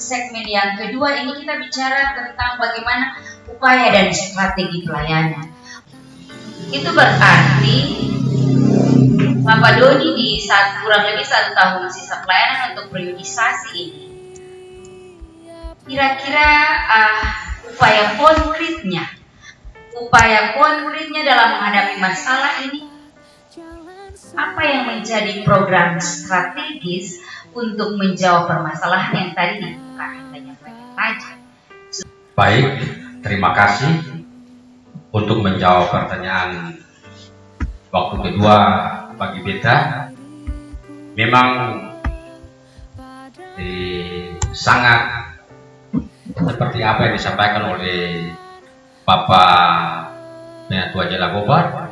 segmen yang kedua ini kita bicara tentang bagaimana upaya dan strategi pelayanan. Itu berarti Bapak Dodi di kurang lebih 1 tahun sisa pelayanan untuk priorisasi ini, kira-kira upaya konkretnya dalam menghadapi masalah ini, apa yang menjadi program strategis untuk menjawab permasalahan yang tadi bukan hanya saja. Baik, terima kasih untuk menjawab pertanyaan waktu kedua bagi beta. Memang sangat seperti apa yang disampaikan oleh Bapak Penatua Jela Bobar,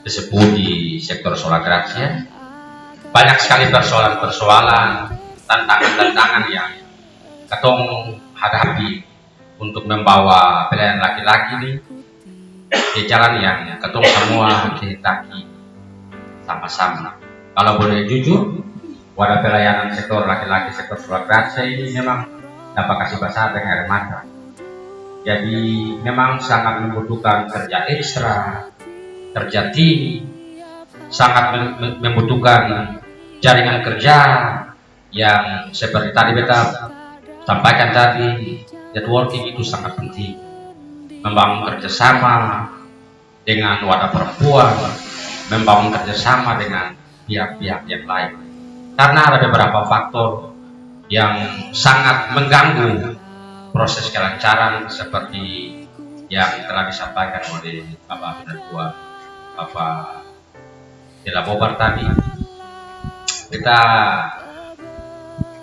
disebut di sektor Sola Grazia. Banyak sekali persoalan-persoalan, tantangan-tantangan yang ketong hadapi untuk membawa pelayanan laki-laki ini di jalan yang ketong semua kehendaki sama-sama. Kalau boleh jujur, wadah pelayanan sektor laki-laki, sektor Sola Grazia ini memang dapat kasih besar dengan air mata. Jadi memang sangat membutuhkan kerja ekstra, kerja tim, sangat membutuhkan jaringan kerja yang seperti tadi beta sampaikan tadi, networking itu sangat penting. Membangun kerjasama dengan wadah perempuan, membangun kerjasama dengan pihak-pihak yang lain. Karena ada beberapa faktor yang sangat mengganggu proses kelancaran seperti yang telah disampaikan oleh Bapak Penatua Bapak Jela Bobar tadi. Kita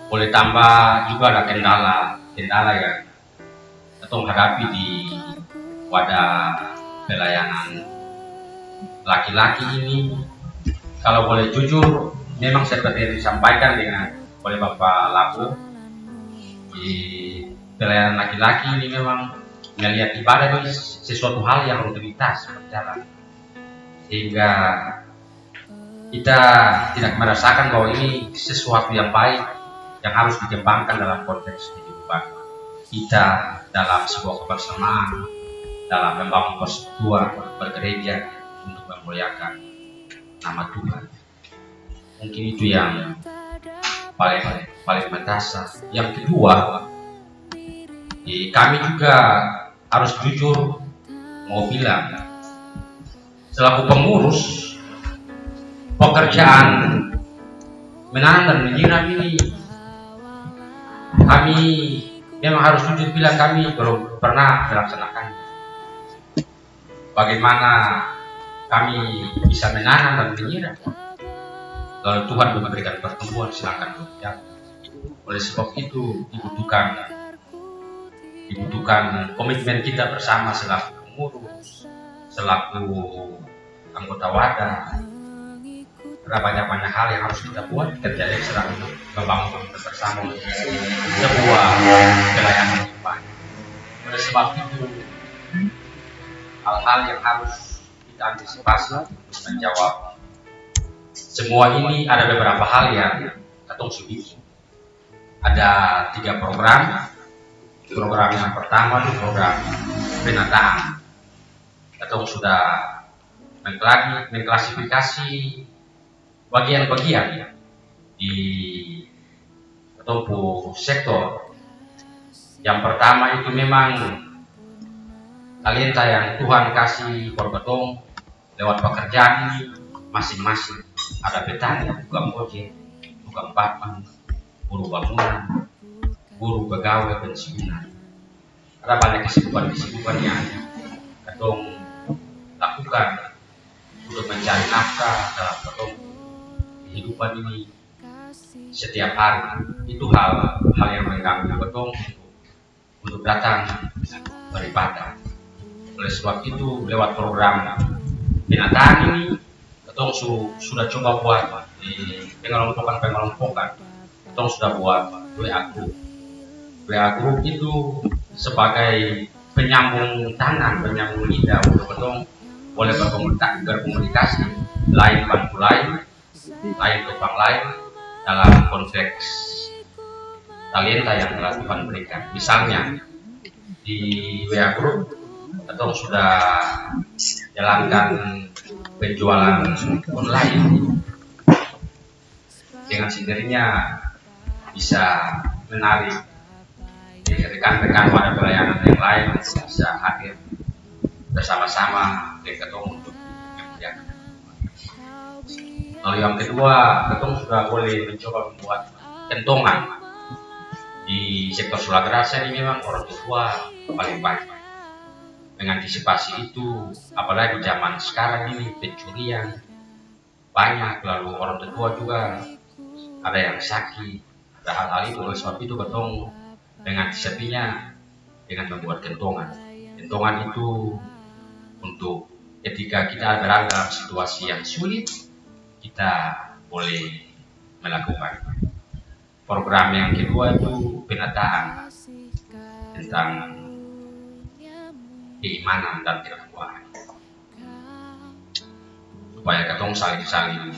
boleh tambah juga ada kendala yang kita hadapi di wadah pelayanan laki-laki ini. Kalau boleh jujur, memang seperti yang disampaikan oleh Bapak Labu, di pelayanan laki-laki ini memang melihat ibadah itu sesuatu hal yang rutinitas berjalan, sehingga kita tidak merasakan bahwa ini sesuatu yang baik yang harus dikembangkan dalam konteks kehidupan kita dalam sebuah kebersamaan, dalam membangun persekutuan bergereja untuk memuliakan nama Tuhan. Mungkin itu yang paling mendasar. Yang kedua, kami juga harus jujur mau bilang, selaku pengurus, pekerjaan menanam dan menyiram ini kami memang harus jujur bilang kami belum pernah melaksanakan. Bagaimana kami bisa menanam dan menyiram kalau Tuhan memberikan pertumbuhan silahkan bekerja. Oleh sebab itu dibutuhkan komitmen kita bersama selaku pengurus, selaku anggota wadah. Karena banyak hal yang harus kita buat, kerja ekstra untuk membangun bersama sebuah pelayanan yang baik. Oleh sebab itu, hal-hal yang harus kita antisipasi untuk menjawab semua ini, ada beberapa hal yang ketong sudah. Ada 3 program. Program yang pertama itu program penataan. Ketong sudah mengklasifikasi bagian-bagian di ketong sektor. Yang pertama itu memang talenta yang Tuhan kasih bergotong lewat pekerjaan ini masing-masing. Ada petani, tukang ojek, tukang batu, buruh bangunan, buruh pegawai pensiunan. Ada banyak kesibukan yang ketong lakukan untuk mencari nafkah dalam ketong kehidupan ini setiap hari. Itu hal yang mengganggu ketong untuk datang beribadah. Oleh sebab itu, lewat program penataan ini ketong sudah coba buat pengelompokan. Ketong sudah buat WA group itu sebagai penyambung tangan, penyambung lidah untuk ketong boleh berkomunikasi lain bantu lain topang lain dalam konteks talenta yang telah Tuhan berikan. Misalnya di WA Group atau sudah jalankan penjualan online, dengan sendirinya bisa menarik rekan-rekan pada pelayanan yang lain untuk bisa hadir bersama-sama dengan ketemu untuk mengerjakan. Lalu yang kedua, ketemu sudah boleh mencoba membuat kentongan. Di sektor Sulagrasa ini memang orang tua paling banyak mengantisipasi itu, apalagi zaman sekarang ini pencurian banyak, lalu orang tua juga ada yang sakit, ada hal-hal itu. Oleh sebab itu ketemu mengantisipasinya dengan membuat kentongan. Kentongan itu untuk ketika kita berada dalam situasi yang sulit, kita boleh melakukan. Program yang kedua itu penataan tentang keimanan dan ketakwaan, supaya ketong saling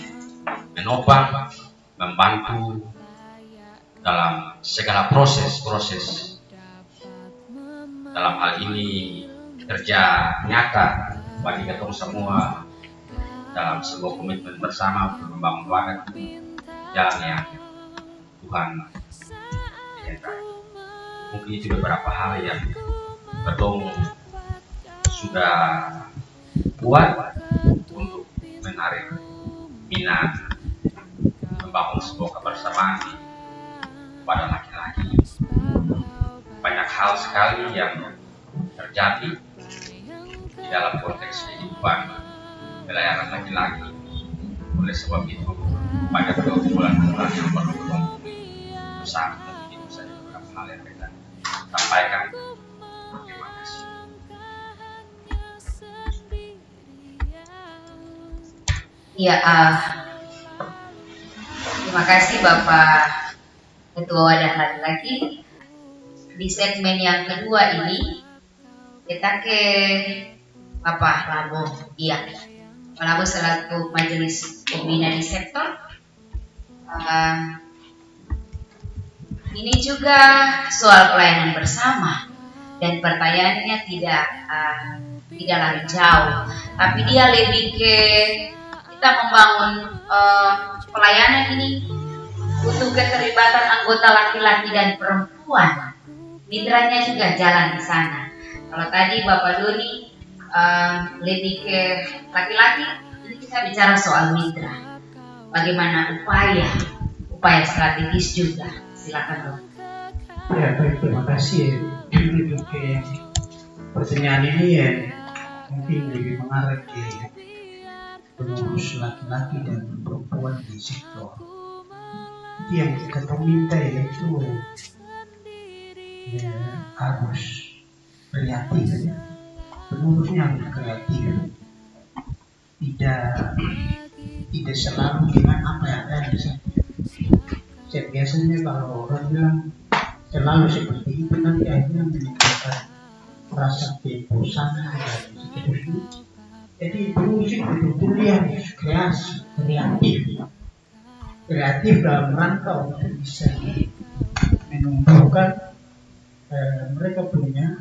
menopang, membantu dalam segala proses dalam hal ini kerja nyata bagi ketong semua dalam sebuah komitmen bersama untuk membangun warga jalan yang Tuhan kehendaki. Mungkin itu beberapa hal yang ketong sudah buat untuk menarik minat membangun sebuah kebersamaan pada laki-laki. Banyak hal sekali yang terjadi di dalam konteks kehidupan pelayanan laki-laki. Oleh sebab itu banyak bulan-bulan yang perlu ketemu bersama. Itu saja beberapa hal yang kita sampaikan. Terima kasih. Ya, terima kasih Bapak Ketua Wadah Laki-laki. Di segmen yang kedua ini kita ke Bapak Labo. Iya, Pak Labo selaku Majelis Pembina di sektor. Ini juga soal pelayanan bersama, dan pertanyaannya tidak lari jauh, tapi dia lebih ke kita membangun pelayanan ini butuh keterlibatan anggota laki-laki dan perempuan. Mitranya juga jalan di sana. Kalau tadi Bapak Doni lebih ke laki-laki, ini kita bicara soal mitra. Bagaimana upaya strategis juga. Silakan Dok. Ya, baik, terima kasih untuk pertanyaan ini ya, mungkin lebih mengarah ke pengurus laki-laki dan perempuan di sektor. Yang kita minta yaitu harus kreatif, pengurusnya harus kreatif, tidak selalu dengan apa yang ada di sana. Biasanya kalau orang bilang selalu seperti itu, nanti akhirnya menimbulkan rasa kebosanan dan seterusnya. Jadi pengurus betul-betul yang kreatif dalam rangka untuk bisa menumbuhkan mereka punya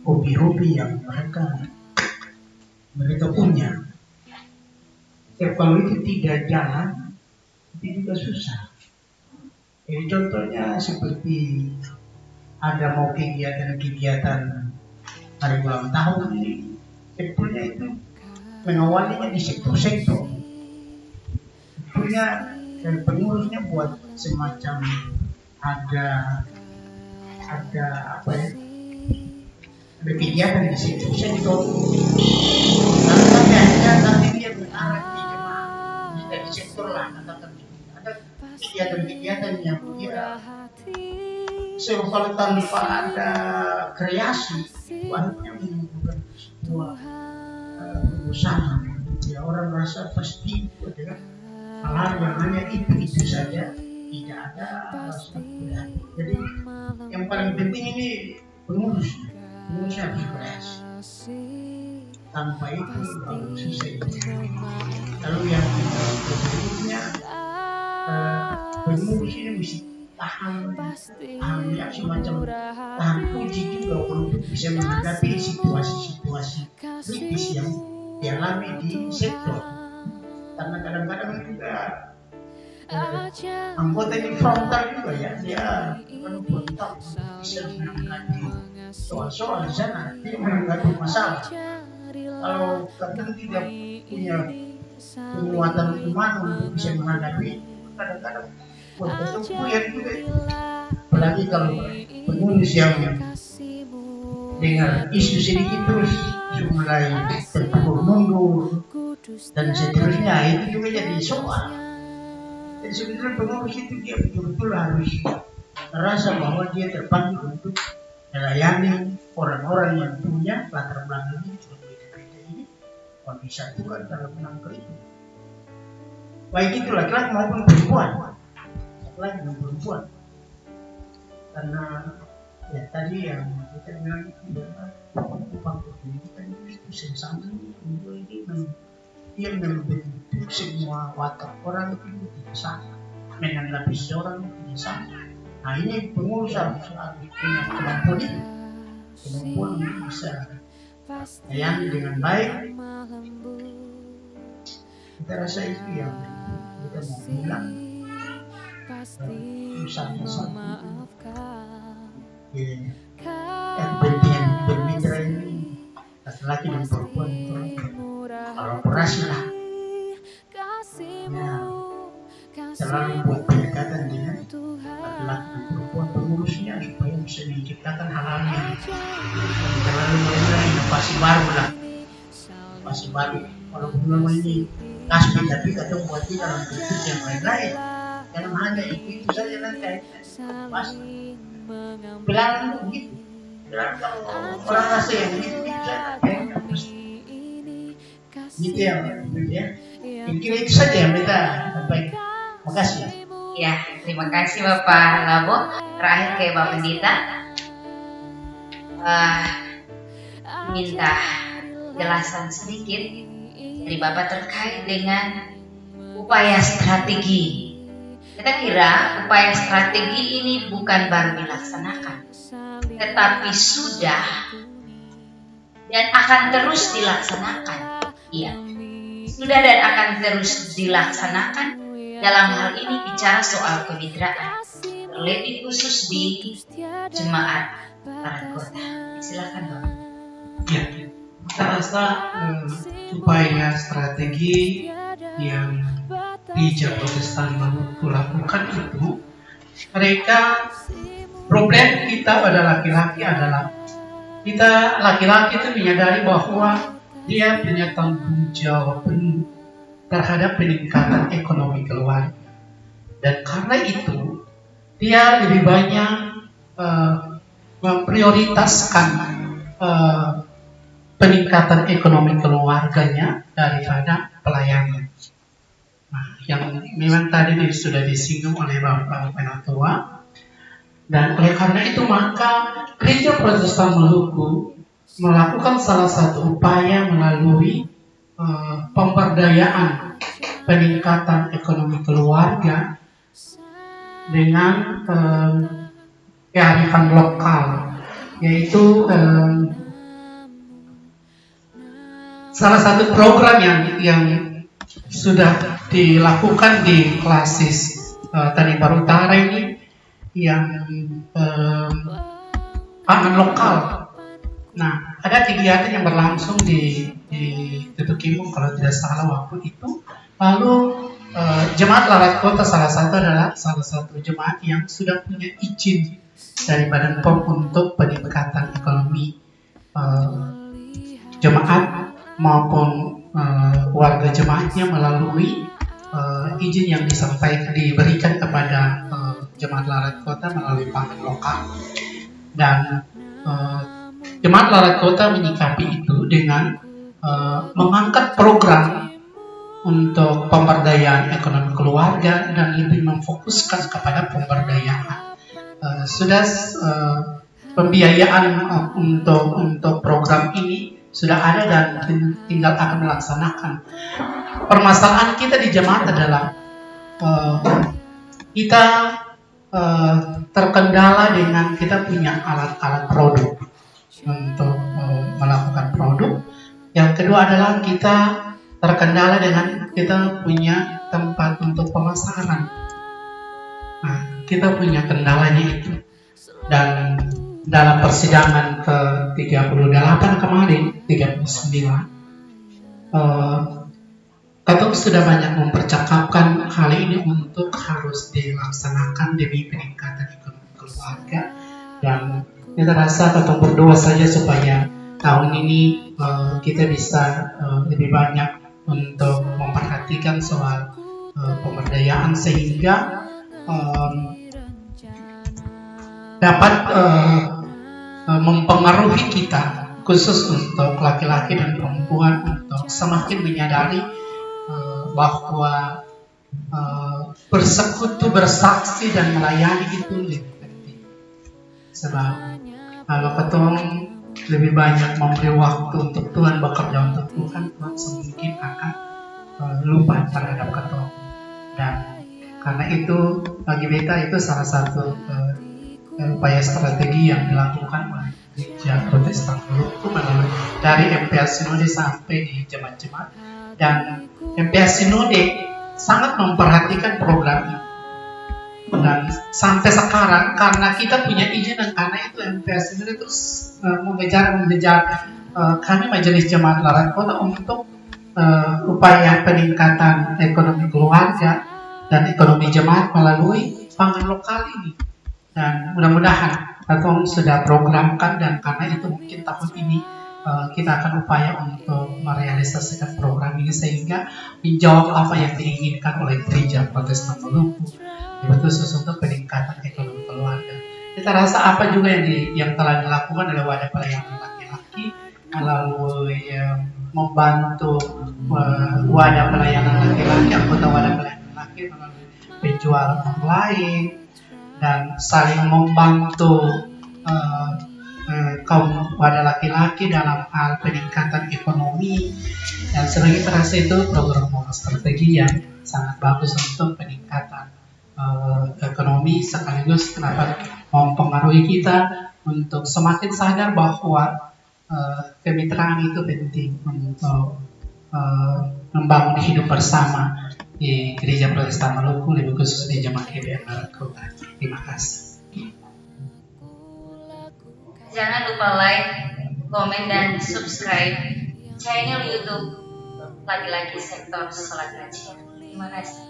hobi-hobi yang mereka punya. Kalau itu tidak jalan, itu juga susah. Jadi contohnya seperti ada mau kegiatan hari ulang tahun ini, sebetulnya itu mengawalinya di sektor-sektor. Sebetulnya pengurusnya buat semacam ada apa ya? Ada kegiatan di sektor-sektor. Nanti dia mengarah di jemaah di sektor lah, katakan ada kegiatan-kegiatan yang dia kalau tanpa ada kreasi itu akhirnya menimbulkan sebuah kebosanan. Ya, orang rasa pasti itu adalah hal yang hanya itu saja, tidak ada rasa kreatif. Jadi yang paling penting ini pengurusnya harus kreasi. Tanpa itu kalau susah itu. Lalu yang berikutnya pengurus ini mesti tahan ya semacam tahan uji juga untuk bisa menghadapi situasi-situasi kritis yang dialami di sektor. Karena kadang-kadang juga anggota ini frontal juga ya, dia frontal bisa menangani soal-soal di sana, dia menangani masalah. Kalau kadang tidak punya penguatan iman untuk bisa menghadapi, kadang-kadang buat betul yang juga itu. Apalagi kalau penulis yang dengar isu sedikit terus mulai terpukul mundur dan seterusnya, itu juga jadi soal. Jadi sebetulnya penulis itu dia betul-betul harus merasa bahwa dia terpanggil untuk melayani orang-orang yang punya latar belakang ini, berbeda-beda ini, kondisi Tuhan dalam menangkap itu. Baik itu laki-laki maupun perempuan, laki-laki dan perempuan. Karena ya tadi yang kita bilang itu adalah upah pendidikan itu sama ini dia membentuk semua watak orang itu tidak sama, menanggapi seorang tidak sama. Nah ini pengurus harus punya kemampuan itu, kemampuan bisa melayani dengan baik. Kita rasa itu yang kita mau bilang. Satu-satu yang penting bermitra ini laki-laki dan perempuan kolaborasi lah ya, selalu buat pendekatan dengan laki-laki dan perempuan pengurusnya supaya bisa menciptakan hal-hal yang terlalu mulai inovasi baru lah, inovasi baru. Walaupun memang ini kasih tapi kadang buat kita dalam bentuk yang lain-lain. Jangan hanya itu saja nanti mas bilang begitu, bilang kalau orang rasa yang begitu saja gitu ya, kira itu saja yang kita sampaikan. Makasih. Ya, terima kasih Bapak Labo. Terakhir ke Bapak Pendeta, minta jelasan sedikit dari Bapak terkait dengan upaya strategi. Kita kira upaya strategi ini bukan baru dilaksanakan, tetapi sudah dan akan terus dilaksanakan. Iya, sudah dan akan terus dilaksanakan. Dalam hal ini bicara soal kemitraan, terlebih khusus di jemaat Parakota. Silakan Bapak. Ya, kita rasa upaya strategi yang gereja Protestan Maluku lakukan itu, mereka problem kita pada laki-laki adalah kita laki-laki itu menyadari bahwa dia punya tanggung jawab penuh terhadap peningkatan ekonomi keluarga, dan karena itu dia lebih banyak memprioritaskan peningkatan ekonomi keluarganya daripada pelayanan. Nah, yang memang tadi sudah disinggung oleh Bapak Penatua, dan oleh karena itu maka Gereja Protestan Maluku melakukan salah satu upaya melalui pemberdayaan peningkatan ekonomi keluarga dengan kearifan lokal, yaitu salah satu program yang sudah dilakukan di Klasis Tanimbar Utara ini yang pangan lokal. Nah, ada kegiatan yang berlangsung di Tutukimung kalau tidak salah waktu itu. Lalu jemaat Larat Kota salah satu jemaat yang sudah punya izin dari Badan POM untuk peningkatan ekonomi jemaat maupun warga jemaatnya melalui izin yang diberikan kepada jemaat Larat Kota melalui pangan lokal. Dan jemaat Larat Kota menyikapi itu dengan mengangkat program untuk pemberdayaan ekonomi keluarga dan lebih memfokuskan kepada pemberdayaan. Sudah pembiayaan untuk program ini sudah ada dan tinggal akan melaksanakan. Permasalahan kita di jemaat adalah kita terkendala dengan kita punya alat-alat produk untuk melakukan produk. Yang kedua adalah kita terkendala dengan kita punya tempat untuk pemasaran. Nah, kita punya kendalanya itu. Dan dalam persidangan ke-38 kemarin, 39, Ketum sudah banyak mempercakapkan hal ini untuk harus dilaksanakan demi peningkatan ekonomi keluarga, dan kita rasa Ketum berdoa saja supaya tahun ini kita bisa lebih banyak untuk memperhatikan soal pemberdayaan sehingga dapat mempengaruhi kita, khusus untuk laki-laki dan perempuan, untuk semakin menyadari bahwa bersekutu, bersaksi dan melayani itu lebih penting. Sebab kalau ketong lebih banyak memberi waktu untuk Tuhan, bekerja untuk Tuhan, Tuhan semungkin akan lupa terhadap ketong. Dan karena itu bagi beta itu salah satu upaya strategi yang dilakukan oleh Gereja Protestan Maluku melalui dari MPS Sinode sampai di jemaat-jemaat, dan MPS Sinode sangat memperhatikan program ini. Dan sampai sekarang karena kita punya izin, dan karena itu MPS Sinode terus mengejar kami Majelis Jemaat Larang Kota untuk upaya peningkatan ekonomi keluarga dan ekonomi jemaat melalui pangan lokal ini. Dan mudah-mudahan Ketong sudah programkan, dan karena itu mungkin tahun ini kita akan upaya untuk merealisasikan program ini sehingga menjawab apa yang diinginkan oleh Gereja Protestan Maluku, yaitu untuk peningkatan ekonomi keluarga. Kita rasa apa juga yang telah dilakukan oleh wadah pelayanan laki-laki melalui membantu wadah pelayanan laki-laki, anggota wadah pelayanan laki melalui penjualan online dan saling membantu kaum wadah laki-laki dalam hal peningkatan ekonomi. Dan sebagai terasa itu program strategi yang sangat bagus untuk peningkatan ekonomi, sekaligus dapat mempengaruhi kita untuk semakin sadar bahwa kemitraan itu penting untuk membangun hidup bersama di Gereja Protestan Maluku, lebih khusus di Jemaat GBM Larang Kota. Terima kasih. Jangan lupa like, komen, dan subscribe channel YouTube Laki-Laki Sektor Sholat Ngaji. Terima kasih.